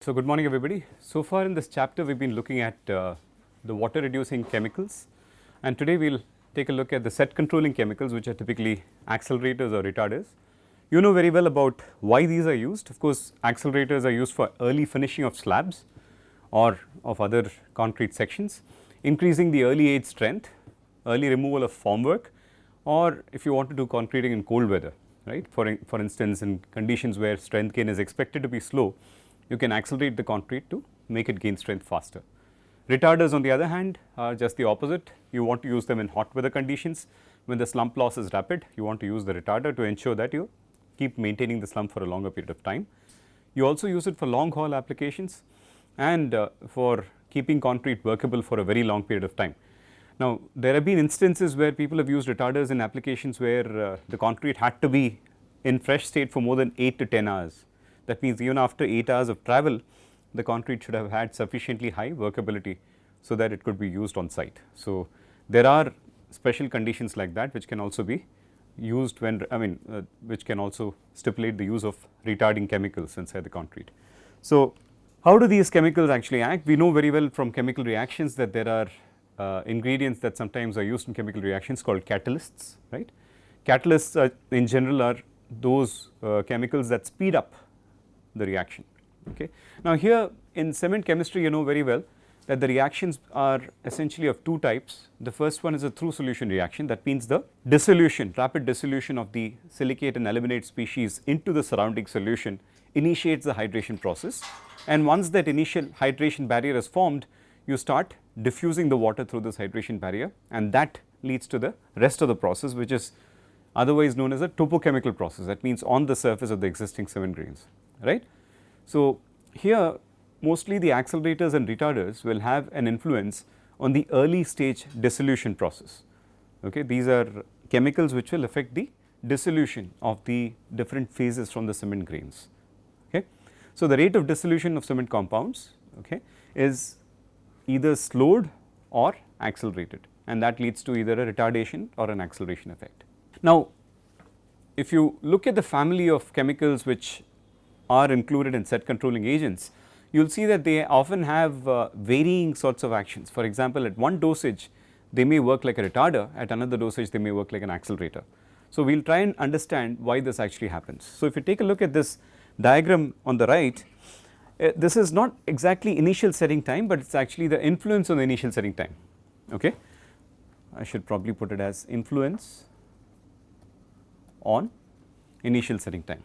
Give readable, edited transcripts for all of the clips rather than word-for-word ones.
So, good morning everybody. So far in this chapter we have been looking at the water reducing chemicals, and today we will take a look at the set controlling chemicals, which are typically accelerators or retarders. You know very well about why these are used. Of course, accelerators are used for early finishing of slabs or of other concrete sections, increasing the early age strength, early removal of formwork, or if you want to do concreting in cold weather, right. For instance, in conditions where strength gain is expected to be slow, you can accelerate the concrete to make it gain strength faster. Retarders on the other hand are just the opposite. You want to use them in hot weather conditions. When the slump loss is rapid, you want to use the retarder to ensure that you keep maintaining the slump for a longer period of time. You also use it for long haul applications and for keeping concrete workable for a very long period of time. Now, there have been instances where people have used retarders in applications where the concrete had to be in fresh state for more than 8 to 10 hours. That means even after 8 hours of travel, the concrete should have had sufficiently high workability so that it could be used on site. So, there are special conditions like that which can also be used when which can also stipulate the use of retarding chemicals inside the concrete. So, how do these chemicals actually act? We know very well from chemical reactions that there are ingredients that sometimes are used in chemical reactions called catalysts, right. Catalysts in general are those chemicals that speed up the reaction. Okay. Now, here in cement chemistry, you know very well that the reactions are essentially of two types. The first one is a through solution reaction. That means the dissolution, rapid dissolution of the silicate and aluminate species into the surrounding solution initiates the hydration process, and once that initial hydration barrier is formed, you start diffusing the water through this hydration barrier, and that leads to the rest of the process, which is otherwise known as a topochemical process. That means on the surface of the existing cement grains, right. So, here mostly the accelerators and retarders will have an influence on the early stage dissolution process. Okay. These are chemicals which will affect the dissolution of the different phases from the cement grains. Okay. So, the rate of dissolution of cement compounds, okay, is either slowed or accelerated, and that leads to either a retardation or an acceleration effect. Now, if you look at the family of chemicals which are included in set controlling agents, you will see that they often have varying sorts of actions. For example, at one dosage they may work like a retarder, at another dosage they may work like an accelerator. So, we will try and understand why this actually happens. So, if you take a look at this diagram on the right, this is not exactly initial setting time, but it is actually the influence on the initial setting time. Okay. I should probably put it as influence on initial setting time.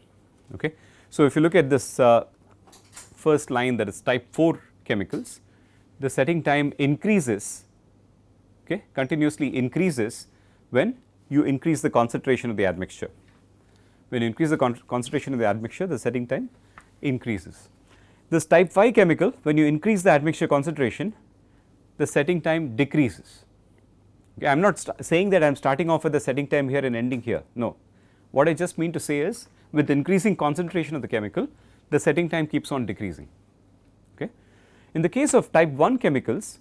Okay. So, if you look at this first line, that is type 4 chemicals, the setting time increases, okay, continuously increases when you increase the concentration of the admixture. When you increase the concentration of the admixture, the setting time increases. This type 5 chemical, when you increase the admixture concentration, the setting time decreases. Okay, I am not saying that I am starting off with the setting time here and ending here, no. What I just mean to say is, with increasing concentration of the chemical, the setting time keeps on decreasing. Okay. In the case of type 1 chemicals,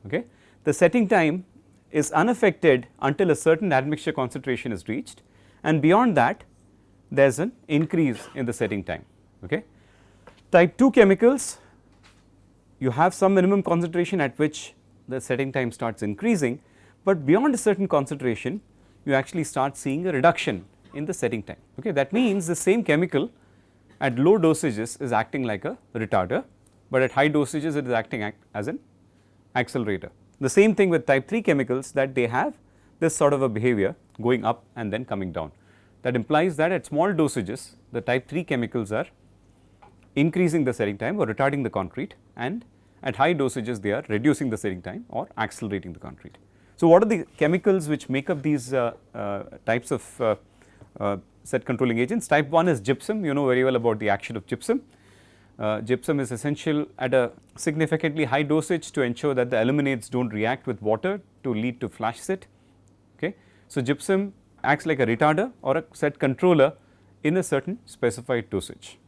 okay, the setting time is unaffected until a certain admixture concentration is reached, and beyond that there is an increase in the setting time. Okay. Type 2 chemicals, you have some minimum concentration at which the setting time starts increasing, but beyond a certain concentration you actually start seeing a reduction in the setting time. Okay. That means the same chemical at low dosages is acting like a retarder, but at high dosages it is acting as an accelerator. The same thing with type 3 chemicals, that they have this sort of a behavior going up and then coming down. That implies that at small dosages the type 3 chemicals are increasing the setting time or retarding the concrete, and at high dosages they are reducing the setting time or accelerating the concrete. So, what are the chemicals which make up these types of set controlling agents? Type 1 is gypsum. You know very well about the action of gypsum. Gypsum is essential at a significantly high dosage to ensure that the aluminates do not react with water to lead to flash set. Okay. So, gypsum acts like a retarder or a set controller in a certain specified dosage.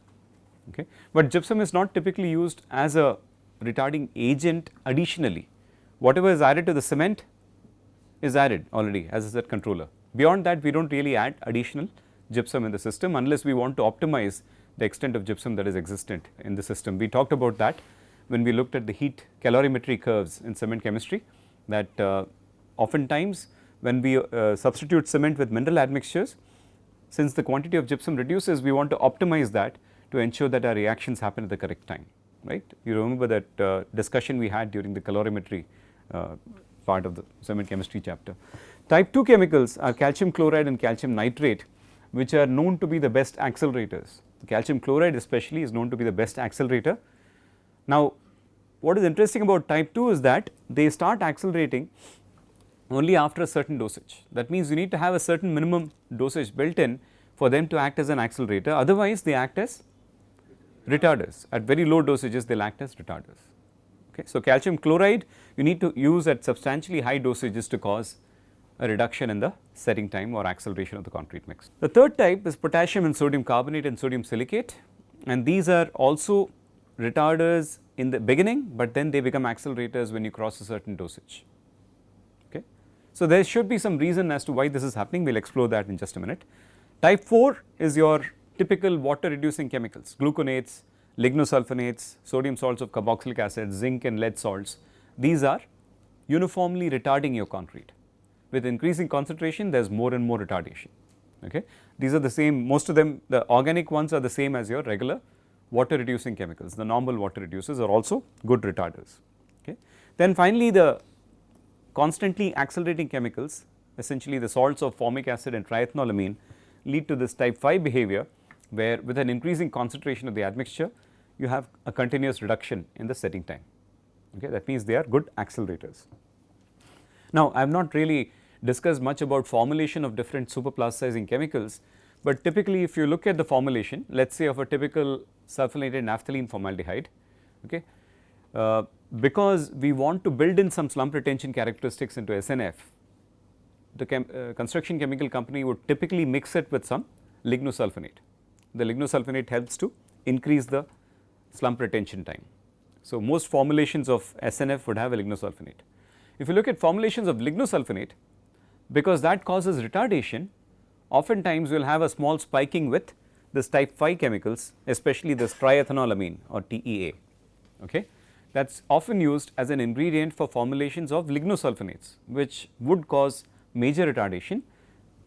Okay. But gypsum is not typically used as a retarding agent additionally. Whatever is added to the cement is added already as a set controller. Beyond that, we do not really add additional gypsum in the system unless we want to optimize the extent of gypsum that is existent in the system. We talked about that when we looked at the heat calorimetry curves in cement chemistry, that oftentimes when we substitute cement with mineral admixtures, since the quantity of gypsum reduces, we want to optimize that to ensure that our reactions happen at the correct time, right. You remember that discussion we had during the calorimetry part of the cement chemistry chapter. Type 2 chemicals are calcium chloride and calcium nitrate, which are known to be the best accelerators. The calcium chloride especially is known to be the best accelerator. Now, what is interesting about type 2 is that they start accelerating only after a certain dosage. That means you need to have a certain minimum dosage built in for them to act as an accelerator, otherwise they act as retarders. At very low dosages they will act as retarders. Okay. So, calcium chloride you need to use at substantially high dosages to cause a reduction in the setting time or acceleration of the concrete mix. The third type is potassium and sodium carbonate and sodium silicate, and these are also retarders in the beginning, but then they become accelerators when you cross a certain dosage. Okay. So, there should be some reason as to why this is happening. We will explore that in just a minute. Type 4 is your typical water reducing chemicals, gluconates, lignosulfonates, sodium salts of carboxylic acid, zinc and lead salts. These are uniformly retarding your concrete. With increasing concentration, there is more and more retardation. Okay. These are the same, most of them, the organic ones are the same as your regular water reducing chemicals. The normal water reducers are also good retarders. Okay. Then finally, the constantly accelerating chemicals, essentially the salts of formic acid and triethanolamine, lead to this type 5 behavior, where with an increasing concentration of the admixture, you have a continuous reduction in the setting time. Okay. That means they are good accelerators. Now, I have not really discussed much about formulation of different superplasticizing chemicals, but typically if you look at the formulation, let us say of a typical sulfonated naphthalene formaldehyde, okay, because we want to build in some slump retention characteristics into SNF, the construction chemical company would typically mix it with some lignosulfonate. The lignosulfonate helps to increase the slump retention time. So, most formulations of SNF would have a lignosulfonate. If you look at formulations of lignosulfonate, because that causes retardation, oftentimes we will have a small spiking with this type 5 chemicals, especially this triethanolamine or TEA. Okay. That is often used as an ingredient for formulations of lignosulfonates, which would cause major retardation,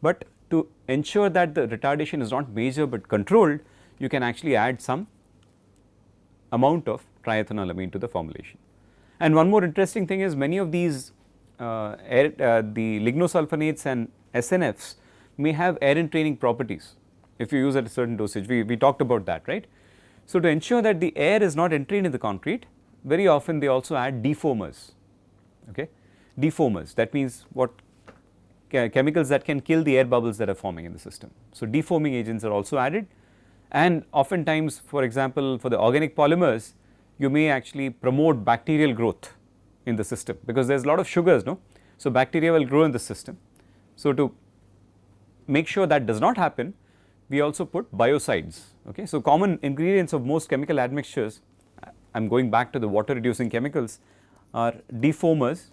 but to ensure that the retardation is not major but controlled, you can actually add some amount of triethanolamine to the formulation. And one more interesting thing is many of these the lignosulfonates and SNFs may have air-entraining properties if you use at a certain dosage. We talked about that, right. So, to ensure that the air is not entrained in the concrete, very often they also add defoamers. Okay. Defoamers, that means what, chemicals that can kill the air bubbles that are forming in the system. So, defoaming agents are also added, and oftentimes, for example, for the organic polymers, you may actually promote bacterial growth in the system, because there is a lot of sugars, no. So, bacteria will grow in the system. So, to make sure that does not happen, we also put biocides. Okay. So, common ingredients of most chemical admixtures, I am going back to the water reducing chemicals, are defoamers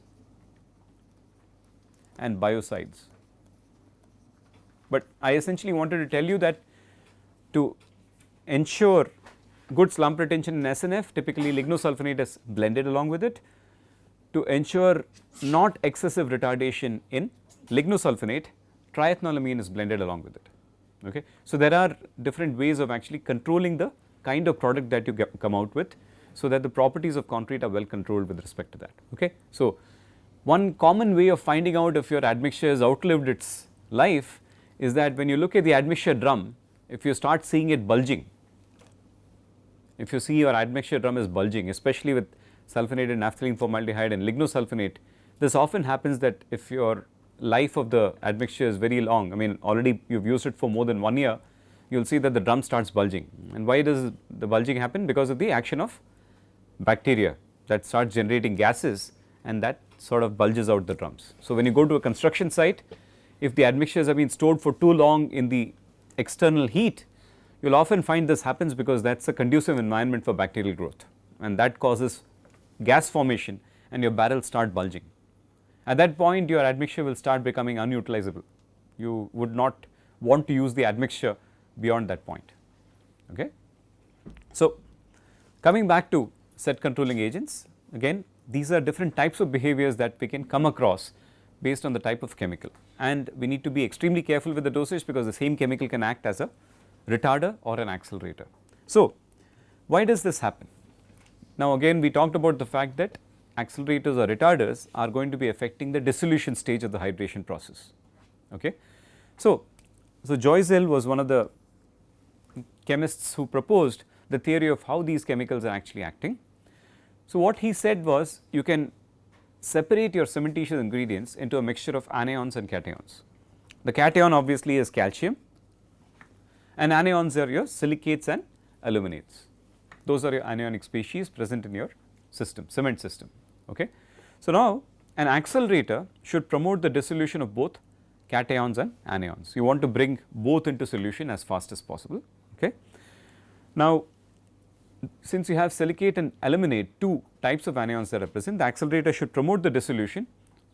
and biocides. But I essentially wanted to tell you that to ensure good slump retention in SNF, typically lignosulfonate is blended along with it. To ensure not excessive retardation in lignosulfonate, triethanolamine is blended along with it. Okay. So, there are different ways of actually controlling the kind of product that you come out with, so that the properties of concrete are well controlled with respect to that. Okay. So, one common way of finding out if your admixture has outlived its life is that when you look at the admixture drum, if you start seeing it bulging, if you see your admixture drum is bulging, especially with sulfonated naphthalene formaldehyde and lignosulfonate, this often happens that if your life of the admixture is very long, I mean already you have used it for more than 1 year, you will see that the drum starts bulging. And why does the bulging happen? Because of the action of bacteria that starts generating gases, and that sort of bulges out the drums. So, when you go to a construction site, if the admixtures have been stored for too long in the external heat, you will often find this happens because that is a conducive environment for bacterial growth, and that causes gas formation and your barrels start bulging. At that point, your admixture will start becoming unutilizable. You would not want to use the admixture beyond that point. Okay. So, coming back to set controlling agents, again these are different types of behaviors that we can come across based on the type of chemical, and we need to be extremely careful with the dosage because the same chemical can act as a retarder or an accelerator. So, why does this happen? Now again we talked about the fact that accelerators or retarders are going to be affecting the dissolution stage of the hydration process. Okay. So Joyzel was one of the chemists who proposed the theory of how these chemicals are actually acting. So what he said was you can separate your cementitious ingredients into a mixture of anions and cations. The cation obviously is calcium, and anions are your silicates and aluminates. Those are your anionic species present in your system, cement system. Okay. So now an accelerator should promote the dissolution of both cations and anions. You want to bring both into solution as fast as possible. Okay. Now since you have silicate and aluminate, two types of anions that are present, the accelerator should promote the dissolution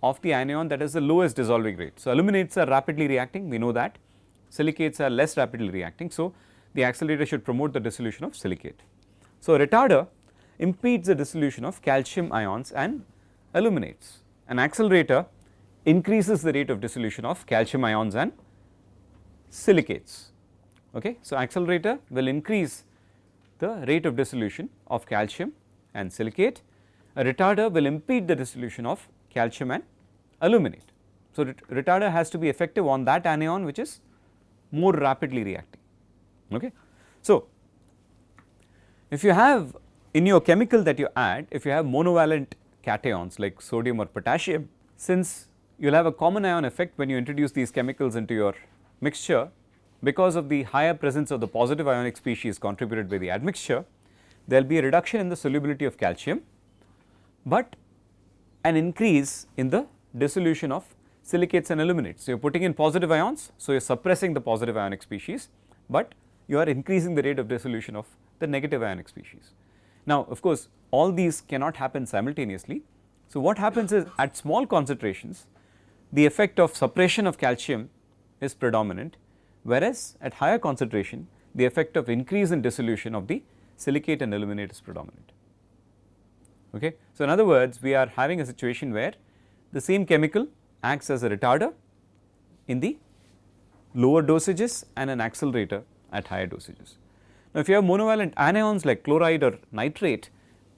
of the anion that is the lowest dissolving rate. So aluminates are rapidly reacting, we know that, silicates are less rapidly reacting. So the accelerator should promote the dissolution of silicate. So a retarder impedes the dissolution of calcium ions and aluminates. An accelerator increases the rate of dissolution of calcium ions and silicates. Okay. So accelerator will increase the rate of dissolution of calcium and silicate. A retarder will impede the dissolution of calcium and aluminate. So retarder has to be effective on that anion which is more rapidly reacting. Okay. So if you have in your chemical that you add, if you have monovalent cations like sodium or potassium, since you will have a common ion effect when you introduce these chemicals into your mixture, because of the higher presence of the positive ionic species contributed by the admixture, there will be a reduction in the solubility of calcium, but an increase in the dissolution of silicates and aluminates. So you are putting in positive ions, so you are suppressing the positive ionic species, but you are increasing the rate of dissolution of the negative ionic species. Now of course all these cannot happen simultaneously. So what happens is at small concentrations the effect of suppression of calcium is predominant, whereas at higher concentration the effect of increase in dissolution of the silicate and aluminate is predominant. Okay. So in other words, we are having a situation where the same chemical acts as a retarder in the lower dosages and an accelerator at higher dosages. Now if you have monovalent anions like chloride or nitrate,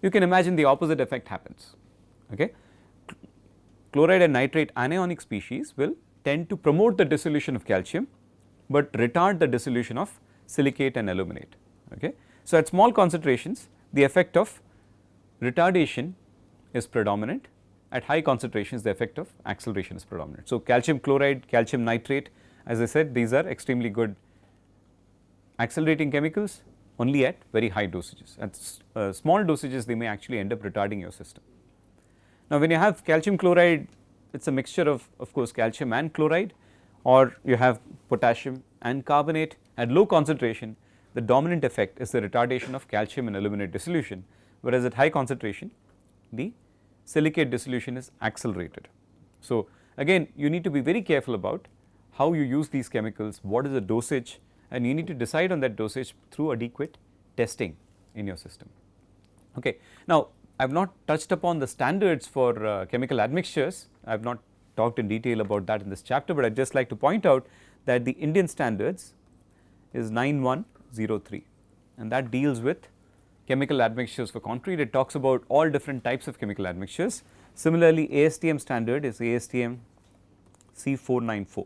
you can imagine the opposite effect happens. Okay. Chloride and nitrate anionic species will tend to promote the dissolution of calcium, but retard the dissolution of silicate and aluminate. Okay. So at small concentrations the effect of retardation is predominant, at high concentrations the effect of acceleration is predominant. So calcium chloride, calcium nitrate, as I said, these are extremely good accelerating chemicals only at very high dosages. At small dosages they may actually end up retarding your system. Now when you have calcium chloride, it is a mixture of course calcium and chloride, or you have potassium and carbonate. At low concentration the dominant effect is the retardation of calcium and aluminate dissolution, whereas at high concentration the silicate dissolution is accelerated. So again you need to be very careful about how you use these chemicals, what is the dosage, and you need to decide on that dosage through adequate testing in your system. Okay. Now I have not touched upon the standards for chemical admixtures, I have not talked in detail about that in this chapter, but I would just like to point out that the Indian standards is 9103 and that deals with chemical admixtures for concrete. It talks about all different types of chemical admixtures. Similarly, ASTM standard is ASTM C494.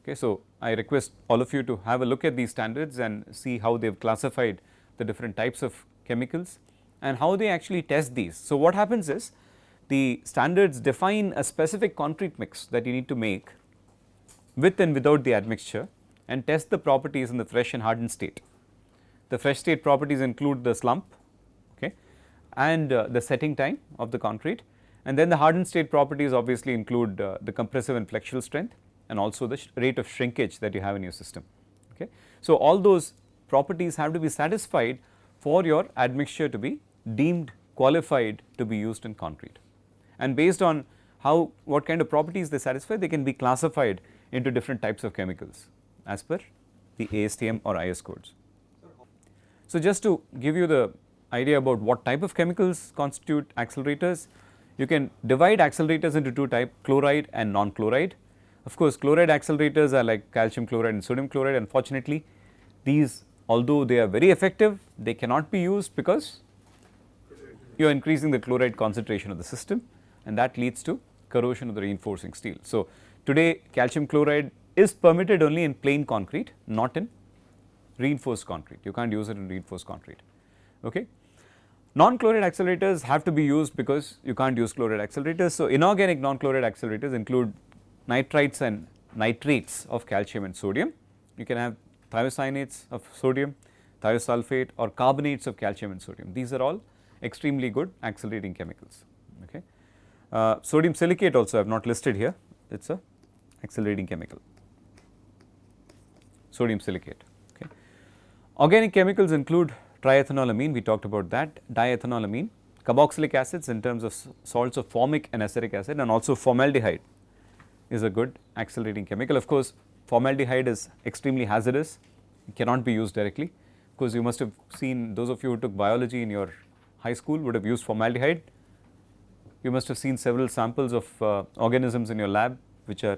Okay, so I request all of you to have a look at these standards and see how they have classified the different types of chemicals and how they actually test these. So what happens is the standards define a specific concrete mix that you need to make with and without the admixture and test the properties in the fresh and hardened state. The fresh state properties include the slump, okay, and the setting time of the concrete, and then the hardened state properties obviously include the compressive and flexural strength and also the rate of shrinkage that you have in your system. Okay. So all those properties have to be satisfied for your admixture to be deemed qualified to be used in concrete, and based on what kind of properties they satisfy, they can be classified into different types of chemicals as per the ASTM or IS codes. So, just to give you the idea about what type of chemicals constitute accelerators, you can divide accelerators into two types, chloride and non-chloride. Of course, chloride accelerators are like calcium chloride and sodium chloride. Unfortunately, these, although they are very effective, they cannot be used because you are increasing the chloride concentration of the system, and that leads to corrosion of the reinforcing steel. So, today calcium chloride is permitted only in plain concrete, not in reinforced concrete. You can't use it in reinforced concrete. Okay. Non-chloride accelerators have to be used because you can't use chloride accelerators. So, inorganic non-chloride accelerators include nitrites and nitrates of calcium and sodium. You can have thiocyanates of sodium, thiosulfate, or carbonates of calcium and sodium. These are all extremely good accelerating chemicals. Okay. Sodium silicate also I have not listed here, it is a accelerating chemical, sodium silicate. Okay. Organic chemicals include triethanolamine, we talked about that, diethanolamine, carboxylic acids in terms of salts of formic and acetic acid, and also formaldehyde is a good accelerating chemical. Of course, formaldehyde is extremely hazardous, it cannot be used directly, because you must have seen, those of you who took biology in your high school would have used formaldehyde. You must have seen several samples of organisms in your lab which are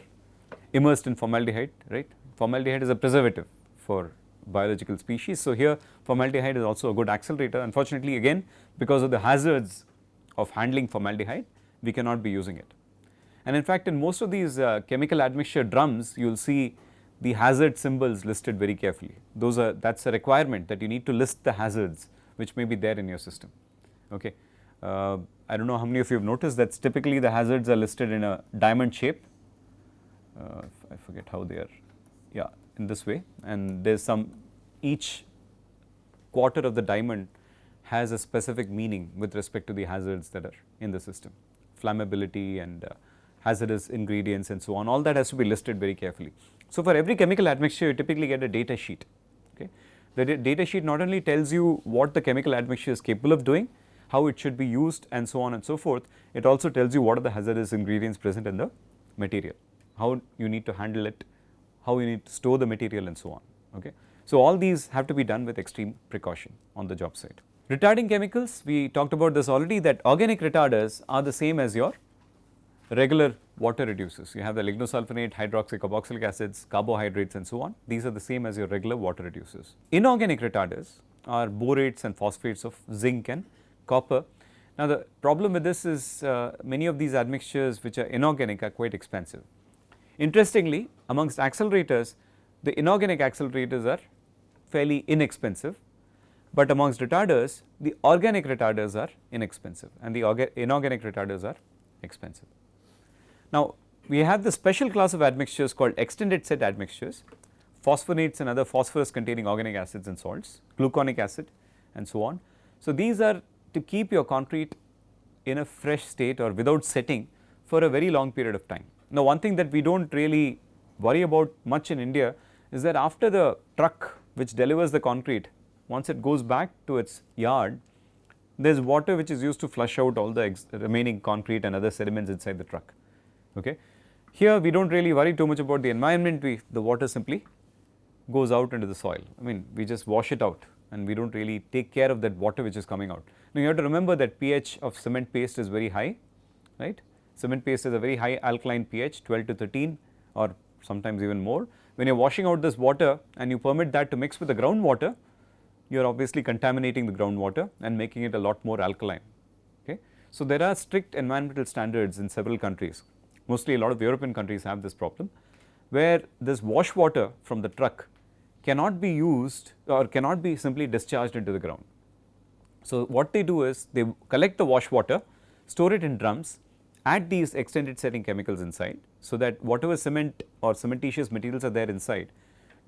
immersed in formaldehyde, right. Formaldehyde is a preservative for biological species. So, here formaldehyde is also a good accelerator. Unfortunately, again because of the hazards of handling formaldehyde, we cannot be using it. And in fact, in most of these chemical admixture drums, you will see the hazard symbols listed very carefully. Those are, that is a requirement, that you need to list the hazards which may be there in your system. Okay. I do not know how many of you have noticed that typically the hazards are listed in a diamond shape. I forget how they are, yeah, in this way, and there is some, each quarter of the diamond has a specific meaning with respect to the hazards that are in the system, flammability and hazardous ingredients and so on, all that has to be listed very carefully. So, for every chemical admixture you typically get a data sheet. Okay. The data sheet not only tells you what the chemical admixture is capable of doing, how it should be used and so on and so forth, it also tells you what are the hazardous ingredients present in the material, how you need to handle it, how you need to store the material and so on. Okay. So, all these have to be done with extreme precaution on the job site. Retarding chemicals, we talked about this already, that organic retarders are the same as your regular water reducers. You have the lignosulfonate, hydroxy carboxylic acids, carbohydrates and so on. These are the same as your regular water reducers. Inorganic retarders are borates and phosphates of zinc and copper. Now, the problem with this is many of these admixtures which are inorganic are quite expensive. Interestingly, amongst accelerators, the inorganic accelerators are fairly inexpensive, but amongst retarders, the organic retarders are inexpensive and the inorganic retarders are expensive. Now, we have the special class of admixtures called extended set admixtures, phosphonates and other phosphorus containing organic acids and salts, gluconic acid and so on. So, these are to keep your concrete in a fresh state or without setting for a very long period of time. Now, one thing that we do not really worry about much in India is that after the truck which delivers the concrete, once it goes back to its yard, there is water which is used to flush out all the remaining concrete and other sediments inside the truck. Okay. Here we do not really worry too much about the environment, the water simply goes out into the soil. I mean, we just wash it out and we do not really take care of that water which is coming out. Now, you have to remember that pH of cement paste is very high, right. Cement paste has a very high alkaline pH, 12 to 13 or sometimes even more. When you are washing out this water and you permit that to mix with the groundwater, you are obviously contaminating the groundwater and making it a lot more alkaline. Okay. So, there are strict environmental standards in several countries, mostly a lot of European countries have this problem, where this wash water from the truck cannot be used or cannot be simply discharged into the ground. So, what they do is they collect the wash water, store it in drums, add these extended setting chemicals inside, so that whatever cement or cementitious materials are there inside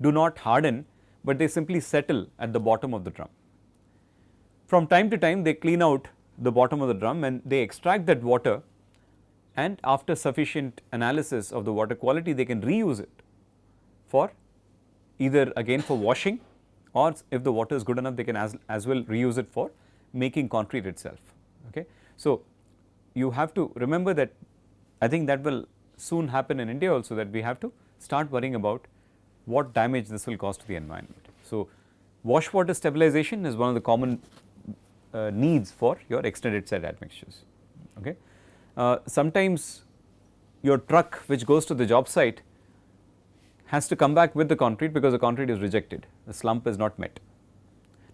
do not harden, but they simply settle at the bottom of the drum. From time to time they clean out the bottom of the drum and they extract that water, and after sufficient analysis of the water quality they can reuse it for either again for washing, or if the water is good enough they can as well reuse it for making concrete itself. Okay. So, you have to remember that, I think that will soon happen in India also, that we have to start worrying about what damage this will cause to the environment. So, Wash water stabilization is one of the common needs for your extended set admixtures. Okay. Sometimes your truck which goes to the job site has to come back with the concrete because the concrete is rejected, the slump is not met.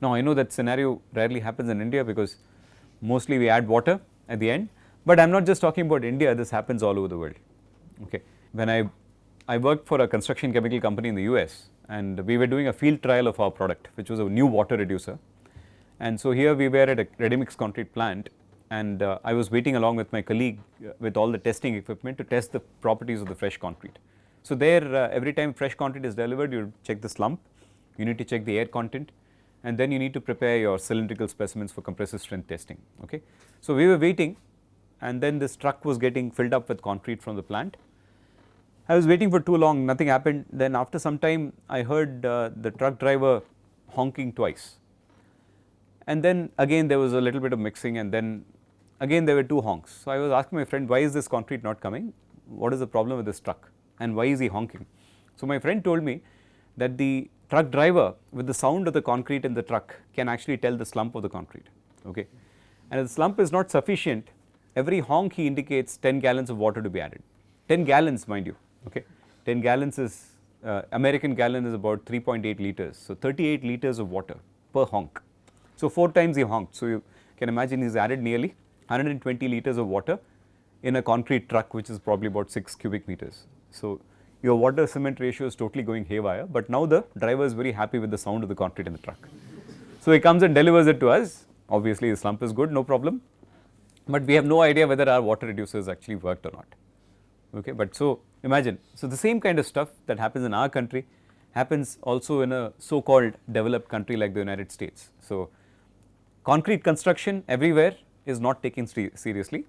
Now I know that scenario rarely happens in India because mostly we add water at the end, but I am not just talking about India, this happens all over the world. Okay. When I worked for a construction chemical company in the US, and we were doing a field trial of our product which was a new water reducer, and so here we were at a ready mix concrete plant, and I was waiting along with my colleague with all the testing equipment to test the properties of the fresh concrete. So there every time fresh concrete is delivered, you check the slump, you need to check the air content, and then you need to prepare your cylindrical specimens for compressive strength testing. Okay. So we were waiting, and then this truck was getting filled up with concrete from the plant. I was waiting for too long, nothing happened. Then after some time I heard the truck driver honking twice, and then again there was a little bit of mixing, and then again there were 2 honks. So I was asking my friend, why is this concrete not coming, what is the problem with this truck and why is he honking? So my friend told me that the truck driver, with the sound of the concrete in the truck, can actually tell the slump of the concrete. Okay. And if the slump is not sufficient, every honk he indicates 10 gallons of water to be added, 10 gallons mind you. Okay. 10 gallons is American gallon is about 3.8 liters, so 38 liters of water per honk. So 4 times he honked, so you can imagine he's added nearly 120 liters of water in a concrete truck which is probably about 6 cubic meters. So your water cement ratio is totally going haywire, but now the driver is very happy with the sound of the concrete in the truck. So he comes and delivers it to us. Obviously the slump is good, no problem, but we have no idea whether our water reducers actually worked or not. Okay. But so imagine, so the same kind of stuff that happens in our country happens also in a so called developed country like the United States. So concrete construction everywhere is not taken seriously.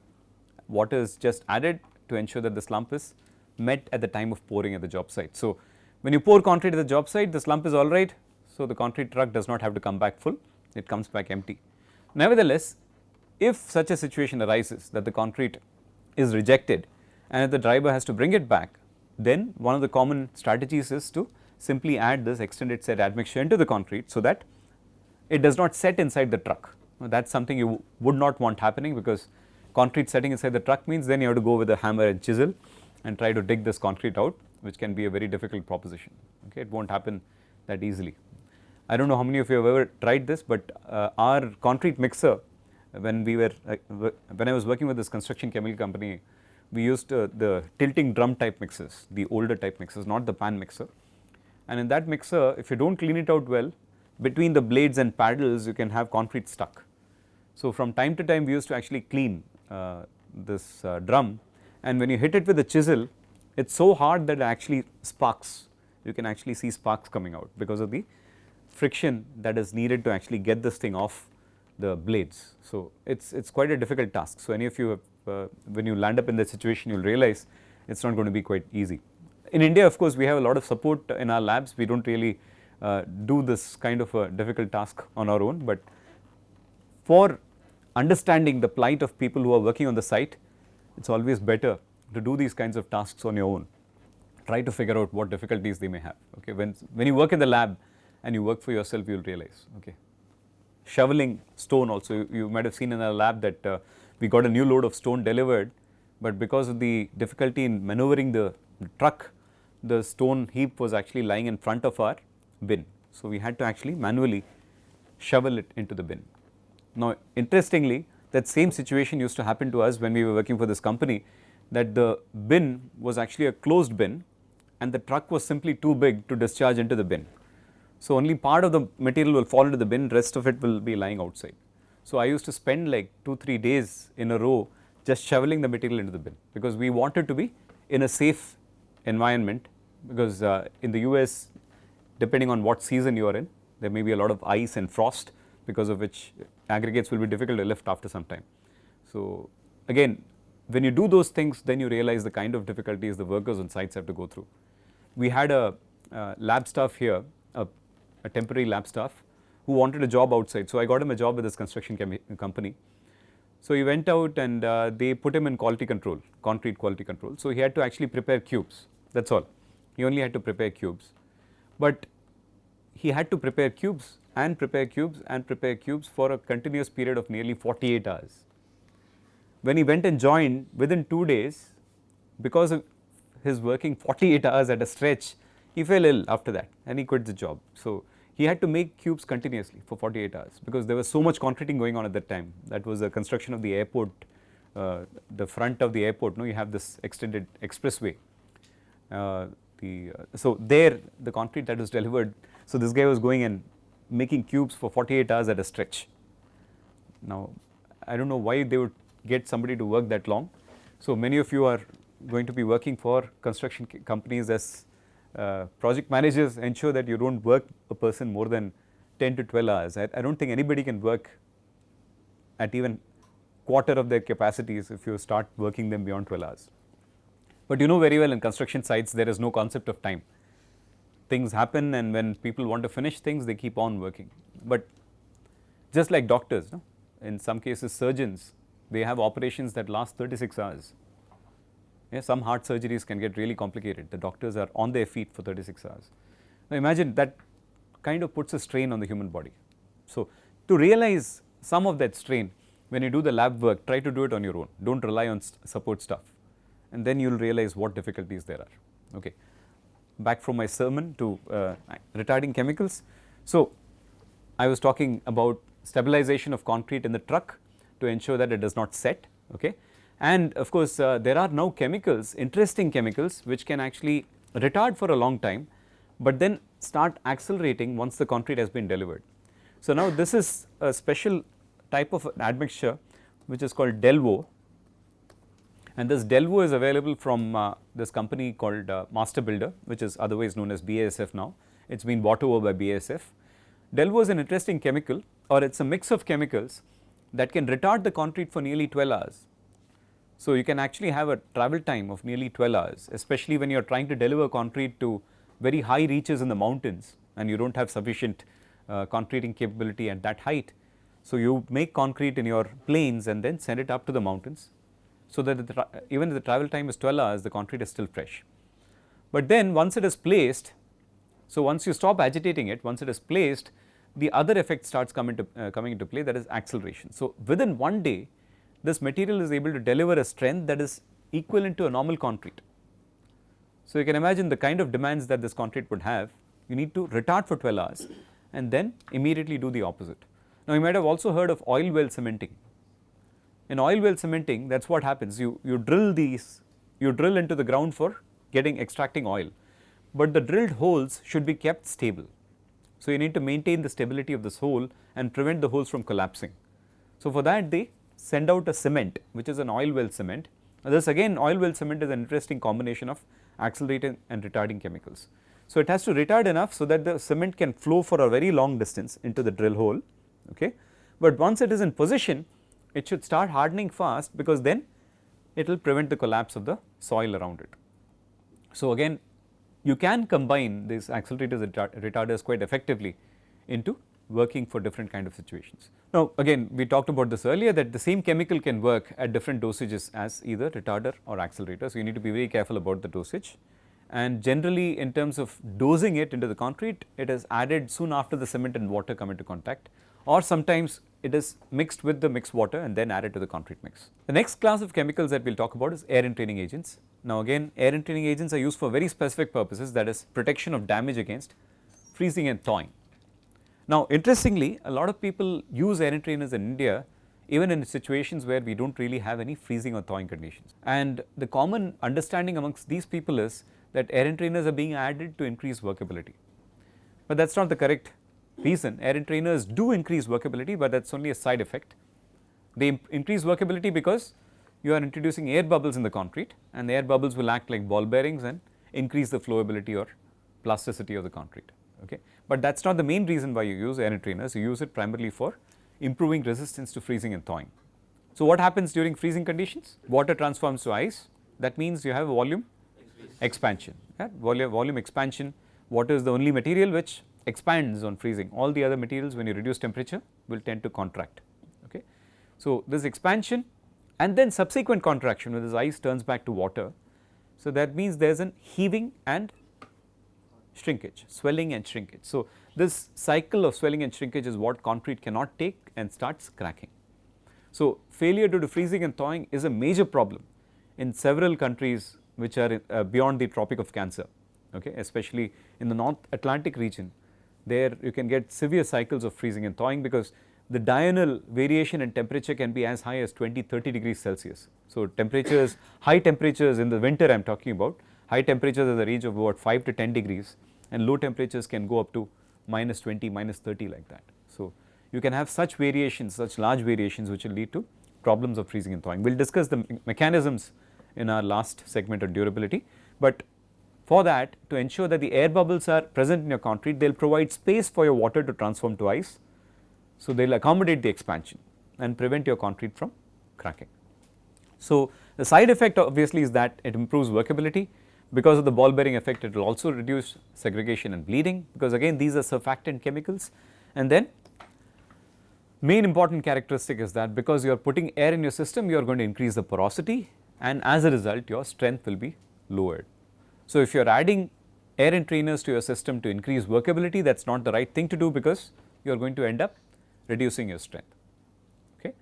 Water is just added to ensure that the slump is met at the time of pouring at the job site. So when you pour concrete at the job site, the slump is all right, so the concrete truck does not have to come back full, it comes back empty. Nevertheless, if such a situation arises that the concrete is rejected and if the driver has to bring it back, then one of the common strategies is to simply add this extended set admixture into the concrete so that it does not set inside the truck. Now, that is something you would not want happening, because concrete setting inside the truck means then you have to go with a hammer and chisel and try to dig this concrete out, which can be a very difficult proposition. Okay. It will not happen that easily. I do not know how many of you have ever tried this, but our concrete mixer, when I was working with this construction chemical company, we used the tilting drum type mixers, the older type mixers, not the pan mixer. And in that mixer, if you do not clean it out well, between the blades and paddles you can have concrete stuck. So from time to time we used to actually clean this drum, and when you hit it with a chisel, it is so hard that it actually sparks. You can actually see sparks coming out because of the friction that is needed to actually get this thing off the blades. So it is quite a difficult task. So any of you have, when you land up in that situation, you will realize it is not going to be quite easy. In India, of course, we have a lot of support in our labs. We do not really do this kind of a difficult task on our own, but for understanding the plight of people who are working on the site, it is always better to do these kinds of tasks on your own. Try to figure out what difficulties they may have. Okay. When you work in the lab and you work for yourself, you will realize. Okay. Shoveling stone also, you might have seen in our lab that we got a new load of stone delivered, but because of the difficulty in maneuvering the truck, the stone heap was actually lying in front of our bin. So we had to actually manually shovel it into the bin. Now interestingly, that same situation used to happen to us when we were working for this company, that the bin was actually a closed bin and the truck was simply too big to discharge into the bin. So only part of the material will fall into the bin, rest of it will be lying outside. So I used to spend like 2-3 days in a row just shoveling the material into the bin, because we wanted to be in a safe environment, because in the US, depending on what season you are in, there may be a lot of ice and frost, because of which aggregates will be difficult to lift after some time. So again, when you do those things, then you realize the kind of difficulties the workers on sites have to go through. We had a lab staff here, a temporary lab staff who wanted a job outside. So I got him a job with this construction company. So he went out and they put him in quality control, concrete quality control. So he had to actually prepare cubes, that is all. He only had to prepare cubes, but he had to prepare cubes and prepare cubes for a continuous period of nearly 48 hours. When he went and joined, within 2 days, because of his working 48 hours at a stretch, he fell ill after that and he quit the job. So he had to make cubes continuously for 48 hours because there was so much concreting going on at that time. That was the construction of the airport, the front of the airport. You have this extended expressway. So there the concrete that was delivered, so this guy was going and making cubes for 48 hours at a stretch. Now I don't know why they would get somebody to work that long. So many of you are going to be working for construction companies as project managers. Ensure that you don't work a person more than 10 to 12 hours. I don't think anybody can work at even quarter of their capacities if you start working them beyond 12 hours. But you know very well in construction sites there is no concept of time. Things happen, and when people want to finish things they keep on working. But just like doctors, in some cases surgeons, they have operations that last 36 hours. Yeah, some heart surgeries can get really complicated. The doctors are on their feet for 36 hours. Now imagine that kind of puts a strain on the human body. So to realize some of that strain, when you do the lab work, try to do it on your own. Don't rely on support staff, and then you will realize what difficulties there are. Okay. Back from my sermon to retarding chemicals. So I was talking about stabilization of concrete in the truck to ensure that it does not set. Okay. And of course there are now chemicals, interesting chemicals, which can actually retard for a long time, but then start accelerating once the concrete has been delivered. So now this is a special type of admixture which is called Delvo, and this Delvo is available from this company called Master Builder, which is otherwise known as BASF now. It's been bought over by BASF. Delvo is an interesting chemical, or it's a mix of chemicals that can retard the concrete for nearly 12 hours. So you can actually have a travel time of nearly 12 hours, especially when you are trying to deliver concrete to very high reaches in the mountains and you don't have sufficient concreting capability at that height. So you make concrete in your plains and then send it up to the mountains, so that even if the travel time is 12 hours, the concrete is still fresh. But then once it is placed, so once you stop agitating it, once it is placed, the other effect starts coming into play, that is acceleration. So within 1 day, this material is able to deliver a strength that is equivalent to a normal concrete. So you can imagine the kind of demands that this concrete would have. You need to retard for 12 hours and then immediately do the opposite. Now you might have also heard of oil well cementing. In oil well cementing, that's what happens. You drill into the ground for extracting oil, but the drilled holes should be kept stable. So you need to maintain the stability of this hole and prevent the holes from collapsing. So for that they send out a cement, which is an oil well cement. Now this again, oil well cement is an interesting combination of accelerating and retarding chemicals. So it has to retard enough so that the cement can flow for a very long distance into the drill hole. Okay. But once it is in position, it should start hardening fast, because then it will prevent the collapse of the soil around it. So again, you can combine these accelerators and retarders quite effectively into working for different kind of situations. Now again, we talked about this earlier, that the same chemical can work at different dosages as either retarder or accelerator. So you need to be very careful about the dosage, and generally in terms of dosing it into the concrete, it is added soon after the cement and water come into contact, or sometimes it is mixed with the mixed water and then added to the concrete mix. The next class of chemicals that we will talk about is air-entraining agents. Now again, air-entraining agents are used for very specific purposes, that is protection of damage against freezing and thawing. Now interestingly, a lot of people use air-entrainers in India even in situations where we don't really have any freezing or thawing conditions. And the common understanding amongst these people is that air-entrainers are being added to increase workability. But that's not the correct reason. Air-entrainers do increase workability, but that's only a side effect. They increase workability because you are introducing air bubbles in the concrete, and the air bubbles will act like ball bearings and increase the flowability or plasticity of the concrete. Okay. But that's not the main reason why you use air-entrainers. You use it primarily for improving resistance to freezing and thawing. So what happens during freezing conditions? Water transforms to ice. That means you have a volume expansion. Yeah? Volume expansion. Water is the only material which expands on freezing. All the other materials, when you reduce temperature, will tend to contract. Okay. So this expansion and then subsequent contraction, when this ice turns back to water. So that means there is an heaving and shrinkage, swelling and shrinkage. So, this cycle of swelling and shrinkage is what concrete cannot take and starts cracking. So, failure due to freezing and thawing is a major problem in several countries which are beyond the Tropic of Cancer, okay, especially in the North Atlantic region. There you can get severe cycles of freezing and thawing because the diurnal variation in temperature can be as high as 20-30 degrees Celsius. So, temperatures, high temperatures in the winter I am talking about, high temperatures are the range of about 5 to 10 degrees, and low temperatures can go up to -20, -30 like that. So, you can have such variations, such large variations which will lead to problems of freezing and thawing. We will discuss the mechanisms in our last segment on durability, but for that, to ensure that the air bubbles are present in your concrete, they will provide space for your water to transform to ice. So, they will accommodate the expansion and prevent your concrete from cracking. So, the side effect obviously is that it improves workability. Because of the ball bearing effect, it will also reduce segregation and bleeding, because again these are surfactant chemicals. And then main important characteristic is that because you are putting air in your system, you are going to increase the porosity, and as a result your strength will be lowered. So, if you are adding air-entrainers to your system to increase workability, that is not the right thing to do, because you are going to end up reducing your strength. Okay.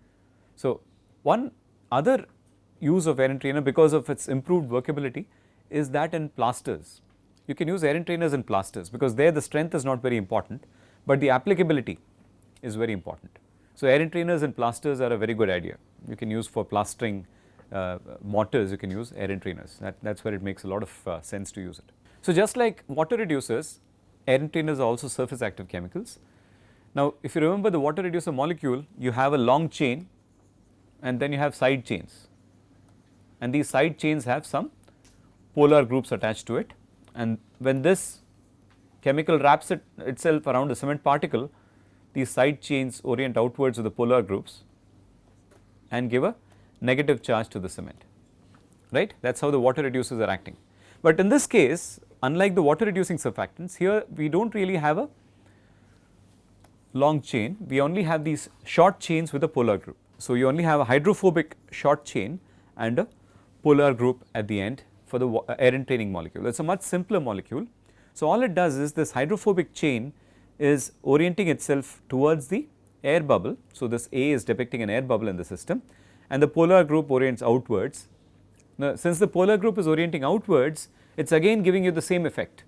So, one other use of air-entrainer because of its improved workability is that in plasters. You can use air-entrainers in plasters because there the strength is not very important, but the applicability is very important. So, air-entrainers in plasters are a very good idea. You can use for plastering mortars, you can use air-entrainers. That is where it makes a lot of sense to use it. So, just like water reducers, air-entrainers are also surface active chemicals. Now, if you remember the water reducer molecule, you have a long chain and then you have side chains, and these side chains have some polar groups attached to it, and when this chemical wraps itself around a cement particle, these side chains orient outwards with the polar groups and give a negative charge to the cement, right. That is how the water reducers are acting. But in this case, unlike the water reducing surfactants, here we do not really have a long chain, we only have these short chains with a polar group. So, you only have a hydrophobic short chain and a polar group at the end for the air-entraining molecule. It is a much simpler molecule. So, all it does is this hydrophobic chain is orienting itself towards the air bubble. So, this A is depicting an air bubble in the system, and the polar group orients outwards. Now, since the polar group is orienting outwards, it is again giving you the same effect,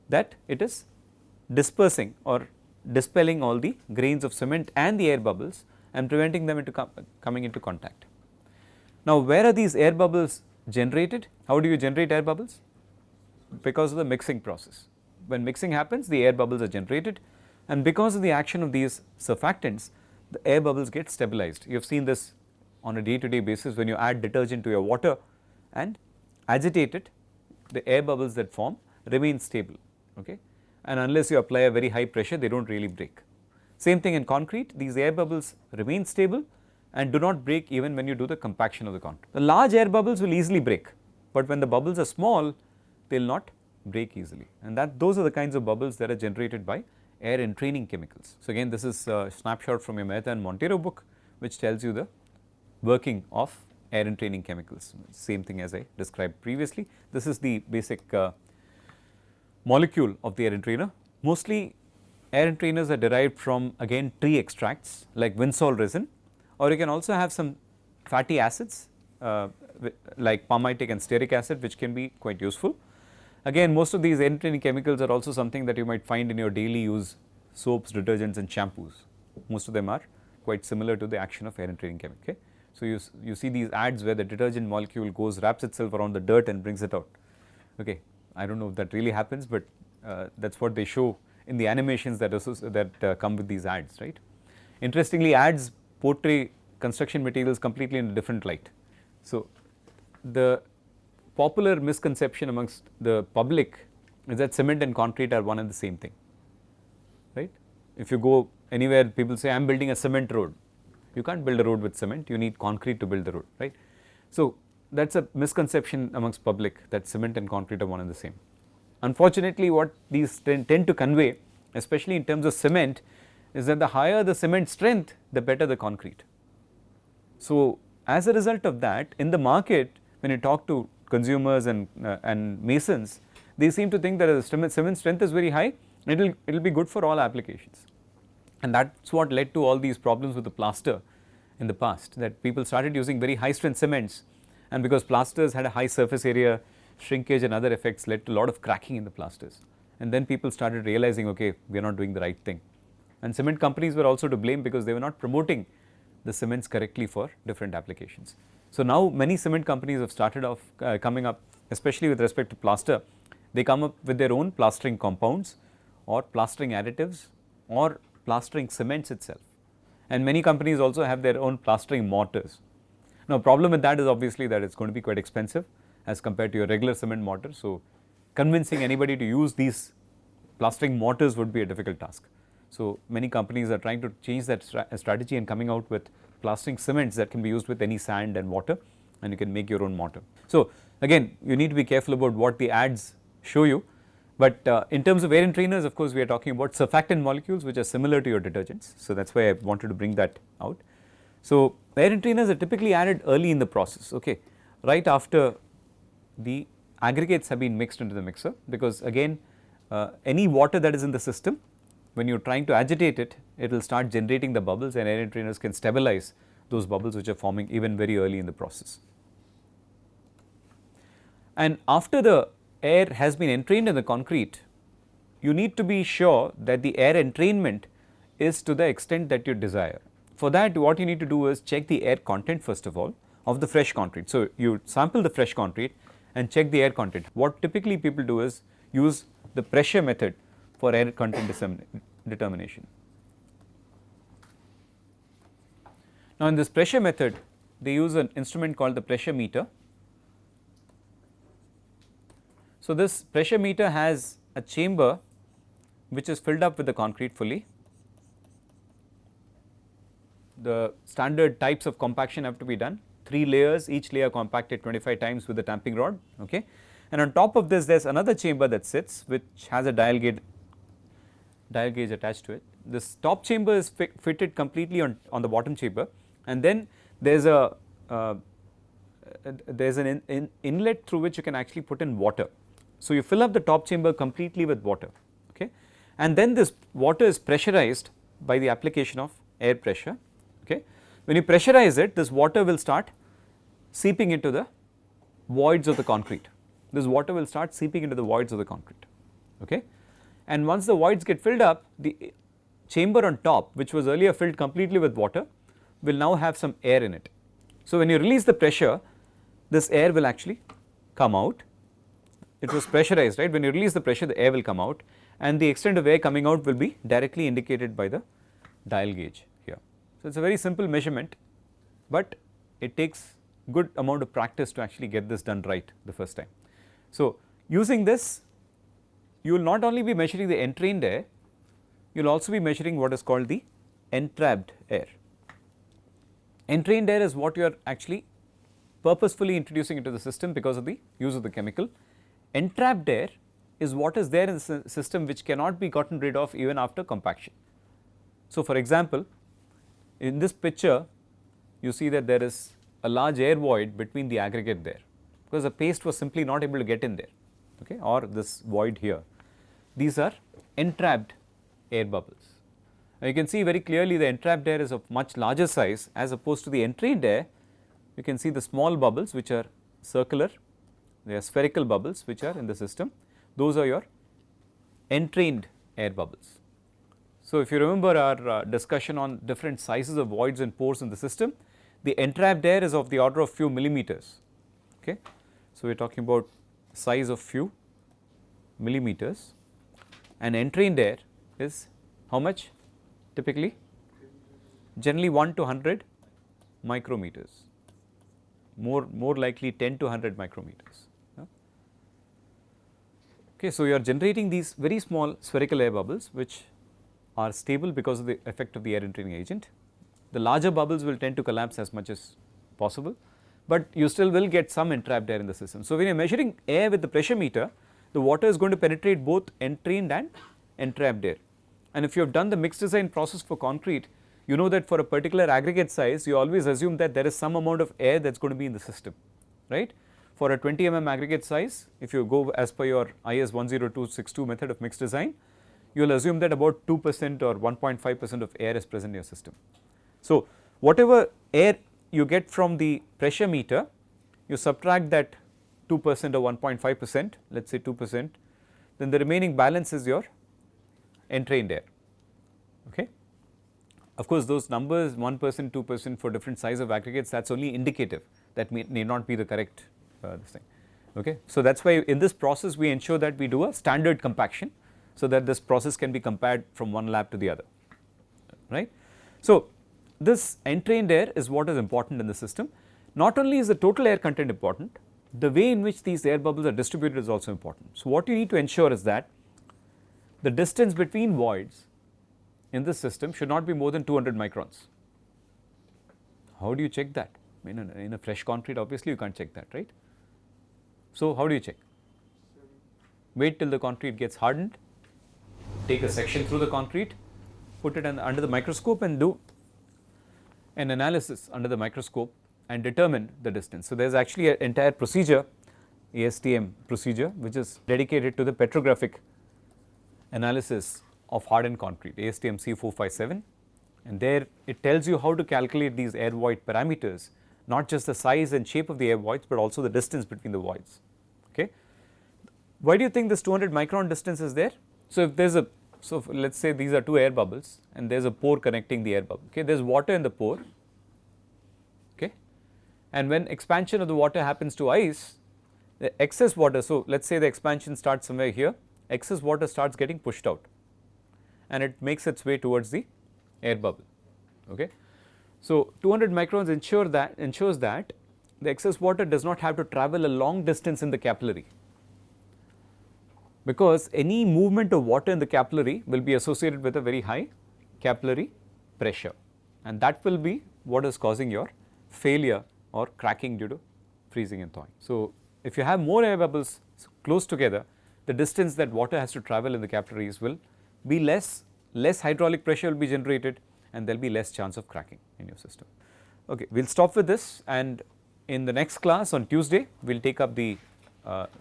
that it is dispersing or dispelling all the grains of cement and the air bubbles and preventing them coming into contact. Now, where are these air bubbles generated? How do you generate air bubbles? Because of the mixing process. When mixing happens, the air bubbles are generated, and because of the action of these surfactants, the air bubbles get stabilized. You have seen this on a day-to-day basis when you add detergent to your water and agitate it, the air bubbles that form remain stable, okay, and unless you apply a very high pressure, they do not really break. Same thing in concrete, these air bubbles remain stable and do not break even when you do the compaction of the concrete. The large air bubbles will easily break, but when the bubbles are small, they will not break easily, and those are the kinds of bubbles that are generated by air-entraining chemicals. So, again this is a snapshot from your Mehta and Montero book, which tells you the working of air-entraining chemicals, same thing as I described previously. This is the basic molecule of the air-entrainer. Mostly air-entrainers are derived from again tree extracts like winsol resin, or you can also have some fatty acids like palmitic and stearic acid, which can be quite useful. Again, most of these air-entraining chemicals are also something that you might find in your daily use soaps, detergents and shampoos. Most of them are quite similar to the action of air-entraining chemical. Okay. So, you see these ads where the detergent molecule goes, wraps itself around the dirt and brings it out. Okay. I do not know if that really happens, but that is what they show in the animations that come with these ads, right. Interestingly, ads portray construction materials completely in a different light. So, the popular misconception amongst the public is that cement and concrete are one and the same thing, right. If you go anywhere, people say I am building a cement road. You can't build a road with cement, you need concrete to build the road, right. So, that is a misconception amongst public that cement and concrete are one and the same. Unfortunately, what these tend to convey, especially in terms of cement, is that the higher the cement strength, the better the concrete. So, as a result of that, in the market, when you talk to consumers and masons, they seem to think that the cement strength is very high, it will be good for all applications. And that is what led to all these problems with the plaster in the past, that people started using very high strength cements, and because plasters had a high surface area, shrinkage and other effects led to a lot of cracking in the plasters. And then people started realizing, okay, we are not doing the right thing. And cement companies were also to blame because they were not promoting the cements correctly for different applications. So now many cement companies have started off coming up, especially with respect to plaster, they come up with their own plastering compounds or plastering additives or plastering cements itself. And many companies also have their own plastering mortars. Now problem with that is obviously that it is going to be quite expensive as compared to your regular cement mortar. So convincing anybody to use these plastering mortars would be a difficult task. So many companies are trying to change that strategy and coming out with plastering cements that can be used with any sand and water, and you can make your own mortar. So again, you need to be careful about what the ads show you, but in terms of air-entrainers, of course we are talking about surfactant molecules which are similar to your detergents. So that is why I wanted to bring that out. So air-entrainers are typically added early in the process, okay, right after the aggregates have been mixed into the mixer, because again any water that is in the system, when you are trying to agitate it, it will start generating the bubbles, and air-entrainers can stabilize those bubbles which are forming even very early in the process. And after the air has been entrained in the concrete, you need to be sure that the air entrainment is to the extent that you desire. For that, what you need to do is check the air content first of all of the fresh concrete. So you sample the fresh concrete and check the air content. What typically people do is use the pressure method for air content determination. Now in this pressure method, they use an instrument called the pressure meter. So this pressure meter has a chamber which is filled up with the concrete fully. The standard types of compaction have to be done, 3 layers, each layer compacted 25 times with the tamping rod, okay. And on top of this there is another chamber that sits which has a dial gauge attached to it. This top chamber is fitted completely on the bottom chamber, and then there is an inlet through which you can actually put in water. So you fill up the top chamber completely with water, okay, and then this water is pressurized by the application of air pressure, okay. When you pressurize it, this water will start seeping into the voids of the concrete. This water will start seeping into the voids of the concrete, okay. And once the voids get filled up, the chamber on top, which was earlier filled completely with water, will now have some air in it. So when you release the pressure, this air will actually come out. It was pressurized, right? When you release the pressure, the air will come out, and the extent of air coming out will be directly indicated by the dial gauge here. So it is a very simple measurement, but it takes good amount of practice to actually get this done right the first time. So using this, you will not only be measuring the entrained air, you will also be measuring what is called the entrapped air. Entrained air is what you are actually purposefully introducing into the system because of the use of the chemical. Entrapped air is what is there in the system which cannot be gotten rid of even after compaction. So for example, in this picture you see that there is a large air void between the aggregate there, because the paste was simply not able to get in there, okay, or this void here. These are entrapped air bubbles. Now you can see very clearly the entrapped air is of much larger size as opposed to the entrained air. You can see the small bubbles which are circular, they are spherical bubbles which are in the system. Those are your entrained air bubbles. So if you remember our discussion on different sizes of voids and pores in the system, the entrapped air is of the order of few millimeters, okay. So we are talking about size of few millimeters, and entrained air is how much typically? Generally 1 to 100 micrometers, more likely 10 to 100 micrometers. Okay, so you are generating these very small spherical air bubbles which are stable because of the effect of the air entraining agent. The larger bubbles will tend to collapse as much as possible, but you still will get some entrapped air in the system. So when you are measuring air with the pressure meter, the water is going to penetrate both entrained and entrapped air. And if you have done the mixed design process for concrete, you know that for a particular aggregate size, you always assume that there is some amount of air that is going to be in the system, right. for a 20 mm aggregate size, if you go as per your IS 10262 method of mixed design, you will assume that about 2% or 1.5% of air is present in your system. So, whatever air you get from the pressure meter, you subtract that 2% or 1.5%, let us say 2%, then the remaining balance is your entrained air. Okay. Of course, those numbers 1%, 2% for different size of aggregates, that is only indicative, that may not be the correct this thing. Okay. So, that is why in this process we ensure that we do a standard compaction, so that this process can be compared from one lab to the other, right. So, this entrained air is what is important in the system. Not only is the total air content important, the way in which these air bubbles are distributed is also important. So, what you need to ensure is that the distance between voids in this system should not be more than 200 microns. How do you check that? In a fresh concrete, obviously you can't check that, right. So, how do you check? Wait till the concrete gets hardened, take a section through the concrete, put it under the microscope and do an analysis under the microscope and determine the distance. So, there is actually an entire procedure, ASTM procedure, which is dedicated to the petrographic analysis of hardened concrete, ASTM C457, and there it tells you how to calculate these air void parameters, not just the size and shape of the air voids, but also the distance between the voids. Okay. Why do you think this 200 micron distance is there? So, if there is let us say these are two air bubbles and there is a pore connecting the air bubble, okay. There is water in the pore, okay, and when expansion of the water happens to ice, the excess water, so let us say the expansion starts somewhere here, excess water starts getting pushed out and it makes its way towards the air bubble, okay. So, 200 microns ensures that the excess water does not have to travel a long distance in the capillary, because any movement of water in the capillary will be associated with a very high capillary pressure, and that will be what is causing your failure or cracking due to freezing and thawing. So, if you have more air bubbles close together, the distance that water has to travel in the capillaries will be less hydraulic pressure will be generated, and there will be less chance of cracking in your system. Okay, we will stop with this, and in the next class on Tuesday, we will take up the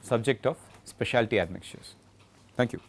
subject of specialty admixtures. Thank you.